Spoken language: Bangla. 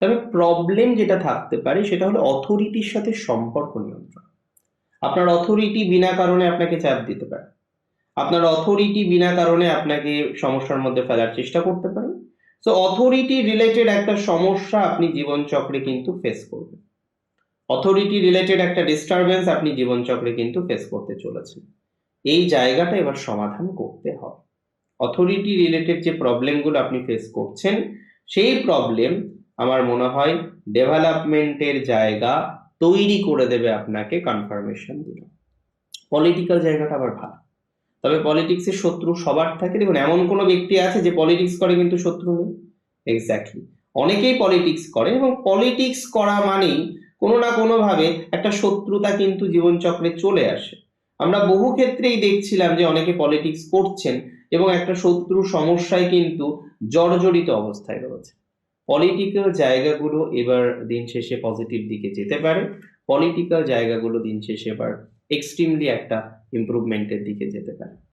তবে প্রবলেম যেটা থাকতে পারে সেটা হলো অথরিটির সাথে সম্পর্ক নিয়ন্ত্রণ। আপনার অথরিটি বিনা কারণে আপনাকে চাপ দিতে পারে, আপনার অথরিটি বিনা কারণে আপনাকে সমস্যার মধ্যে ফেলার চেষ্টা করতে পারে। তো অথরিটি রিলেটেড একটা সমস্যা আপনি জীবনচক্রে কিন্তু ফেস করবেন, অথরিটি রিলেটেড একটা ডিস্টারবেন্স আপনি জীবনচক্রে কিন্তু ফেস করতে চলেছেন। এই জায়গাটা এবার সমাধান করতে হবে। অথরিটি রিলেটেড যে প্রবলেমগুলো আপনি ফেস করছেন, সেই প্রবলেম আমার মনে হয় ডেভেলপমেন্টের জায়গা তৈরি করে দেবে আপনাকে, কনফার্মেশন দিল। পলিটিক্যাল জায়গাটা আবার ভালো, তবে পলিটিক্সের শত্রু সবার থাকে। দেখুন, এমন কোনো ব্যক্তি আছে যে পলিটিক্স করে কিন্তু শত্রু নেই? এক্স্যাক্টলি, অনেকেই পলিটিক্স করে, এবং পলিটিক্স করা মানেই কোনো না কোনো ভাবে একটা শত্রুতা কিন্তু জীবনচক্রে চলে আসে। আমরা বহু ক্ষেত্রেই দেখছিলাম যে অনেকে পলিটিক্স করছেন এবং একটা শত্রু সমস্যায় কিন্তু জর্জরিত অবস্থায় রয়েছে। পলিটিক্যাল জায়গাগুলো এবার দিন শেষে পজিটিভ দিকে যেতে পারে, পলিটিক্যাল জায়গাগুলো দিন শেষে এবার এক্সট্রিমলি একটা ইমপ্রুভমেন্টের দিকে যেতে পারে।